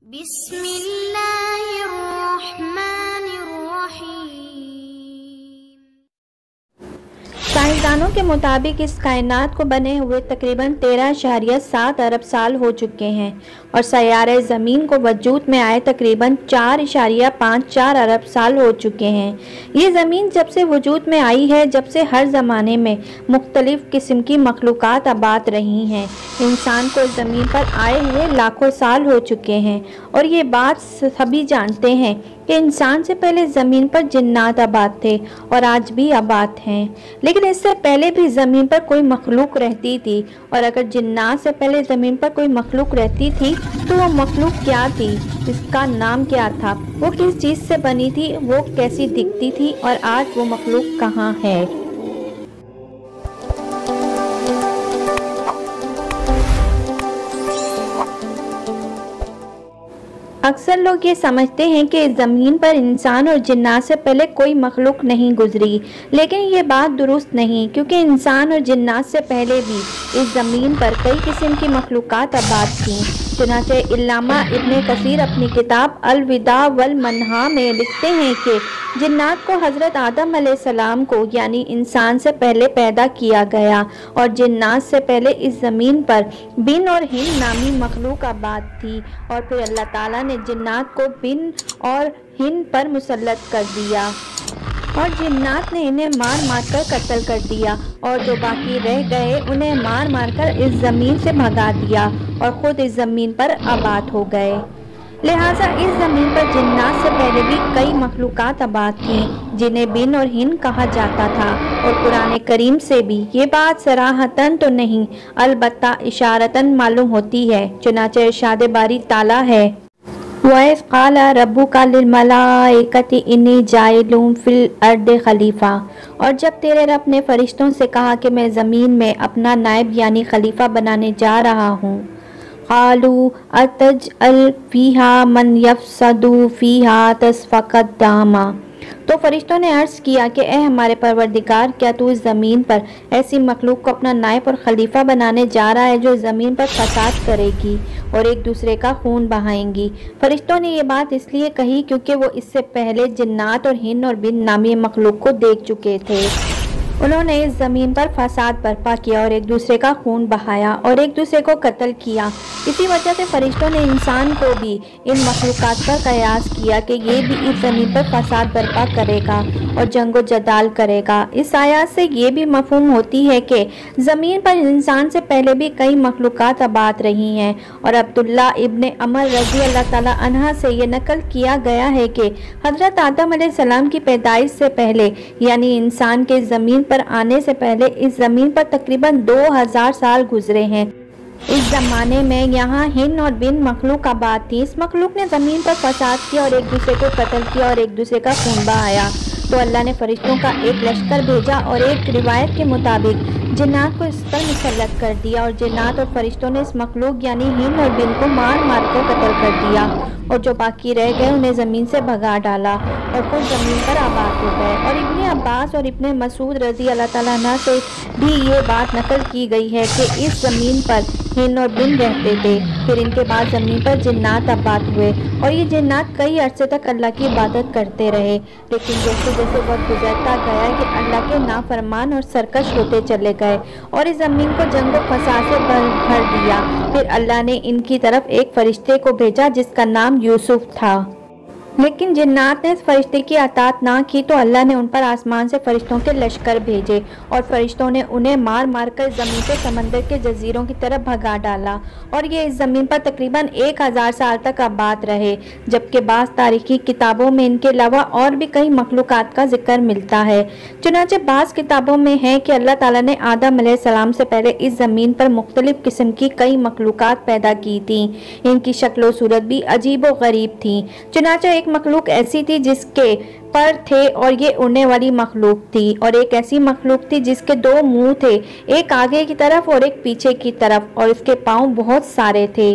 بسم اللہ الرحمن الرحیم۔ سائنسدانوں کے مطابق اس کائنات کو بنے ہوئے تقریباً 13.7 ارب سال ہو چکے ہیں اور سیارہ زمین کو وجود میں آئے تقریباً 4.54 ارب سال ہو چکے ہیں۔ یہ زمین جب سے وجود میں آئی ہے، جب سے ہر زمانے میں مختلف قسم کی مخلوقات آباد رہی ہیں۔ انسان کو زمین پر آئے ہوئے لاکھوں سال ہو چکے ہیں اور یہ بات سبھی جانتے ہیں کہ انسان سے پہلے زمین پر جنات آباد تھے اور آج بھی آباد ہیں، لیکن اس سے پہلے بھی زمین پر کوئی مخلوق رہتی تھی، اور اگر جنات سے پہلے زمین پر کوئی مخلوق رہتی تھی تو وہ مخلوق کیا تھی، اس کا نام کیا تھا، وہ کس چیز سے بنی تھی، وہ کیسی دکھتی تھی، اور آج وہ مخلوق کہاں ہے۔ اکثر لوگ یہ سمجھتے ہیں کہ زمین پر انسان اور جنات سے پہلے کوئی مخلوق نہیں گزری، لیکن یہ بات درست نہیں، کیونکہ انسان اور جنات سے پہلے بھی اس زمین پر کئی قسم کی مخلوقات آباد تھیں۔ چنانچہ علامہ ابن کثیر اپنی کتاب الوداع والمنہا میں لکھتے ہیں کہ جنات کو حضرت آدم علیہ السلام کو یعنی انسان سے پہلے پیدا کیا گیا، اور جنات سے پہلے اس زمین پر بن اور ہند نامی مخلوق آباد تھی، اور پھر اللہ تعالیٰ نے جنات کو بن اور ہند پر مسلط کر دیا اور جنات نے انہیں مار مار کر قتل کر دیا، اور جو باقی رہ گئے انہیں مار مار کر اس زمین سے بھگا دیا اور خود اس زمین پر آباد ہو گئے۔ لہٰذا اس زمین پر جنات سے پہلے بھی کئی مخلوقات آباد تھیں جنہیں بن اور ہند کہا جاتا تھا، اور قرآن کریم سے بھی یہ بات صراحتاً تو نہیں البتہ اشارتاً معلوم ہوتی ہے۔ چنانچہ ارشاد باری تعالیٰ ہے وَإِذْ قَالَ رَبُّكَ لِلْمَلَائِكَةِ إِنِّي جَاعِلٌ فِي الْأَرْضِ خَلِيفَةً، اور جب تیرے رب نے فرشتوں سے کہا کہ میں زمین میں اپنا نائب یعنی خلیفہ بنانے جا رہا ہوں، قَالُوا أَتَجْعَلُ فِيهَا مَنْ يَفْسَدُ فِيهَا وَيَسْفِكُ الدِّمَاءَ، تو فرشتوں نے عرض کیا کہ اے ہمارے پروردگار، کیا تو اس زمین پر ایسی مخلوق کو اپنا نائب اور خلیفہ بنانے جا رہا ہے جو زمین پر فساد کرے گی اور ایک دوسرے کا خون بہائیں گی۔ فرشتوں نے یہ بات اس لیے کہی کیونکہ وہ اس سے پہلے جنات اور ہند اور بن نامی مخلوق کو دیکھ چکے تھے۔ انہوں نے اس زمین پر فساد برپا کیا اور ایک دوسرے کا خون بہایا اور ایک دوسرے کو قتل کیا۔ اسی وجہ سے فرشتوں نے انسان کو بھی ان مخلوقات پر قیاس کیا کہ یہ بھی اس زمین پر فساد برپا کرے گا اور جنگ و جدال کرے گا۔ اس آیات سے یہ بھی مفہوم ہوتی ہے کہ زمین پر انسان سے پہلے بھی کئی مخلوقات آباد رہی ہیں، اور عبداللہ ابن عمر رضی اللہ تعالیٰ عنہ سے یہ نقل کیا گیا ہے کہ حضرت آدم علیہ السلام کی پیدائش سے پہلے یعنی انسان کے زمین پر آنے سے پہلے اس زمین پر تقریباً 2000 سال گزرے ہیں۔ اس زمانے میں یہاں ہند اور بن مخلوق آباد تھی۔ اس مخلوق نے زمین پر فساد کیا اور ایک دوسرے کو قتل کیا اور ایک دوسرے کا خون بہایا، تو اللہ نے فرشتوں کا ایک لشکر بھیجا اور ایک روایت کے مطابق جنات کو اس پر مسلط کر دیا، اور جنات اور فرشتوں نے اس مخلوق یعنی ہند اور بن کو مار مار کر قتل کر دیا، اور جو باقی رہ گئے انہیں زمین سے بھگا ڈالا اور خود زمین پر آباد ہو گئے۔ اور ابن عباس اور ابن مسعود رضی اللہ تعالیٰ عنہ سے بھی یہ بات نقل کی گئی ہے کہ اس زمین پر ہند اور بن رہتے تھے، پھر ان کے بعد زمین پر جنات آباد ہوئے، اور یہ جنات کئی عرصے تک اللہ کی عبادت کرتے رہے، لیکن جیسے جیسے وقت گزرتا گیا کہ اللہ کے نافرمان اور سرکش ہوتے چلے گئے اور اس زمین کو جنگ و فساد سے بھر دیا۔ پھر اللہ نے ان کی طرف ایک فرشتے کو بھیجا جس کا نام یوسف تھا، لیکن جنات نے اس فرشتے کی اطاعت نہ کی، تو اللہ نے ان پر آسمان سے فرشتوں کے لشکر بھیجے اور فرشتوں نے انہیں مار مار کر زمین سے سمندر کے جزیروں کی طرف بھگا ڈالا، اور یہ اس زمین پر تقریباً 1000 سال تک آباد رہے، جبکہ بعض تاریخی کتابوں میں ان کے علاوہ اور بھی کئی مخلوقات کا ذکر ملتا ہے۔ چنانچہ بعض کتابوں میں ہے کہ اللہ تعالیٰ نے آدم علیہ السلام سے پہلے اس زمین پر مختلف قسم کی کئی مخلوقات پیدا کی تھیں۔ ان کی شکل و صورت بھی عجیب و غریب تھی۔ چنانچہ ایک مخلوق ایسی تھی جس کے پر تھے اور یہ اڑنے والی مخلوق تھی، اور ایک ایسی مخلوق تھی جس کے 2 منہ تھے، ایک آگے کی طرف اور ایک پیچھے کی طرف، اور اس کے پاؤں بہت سارے تھے۔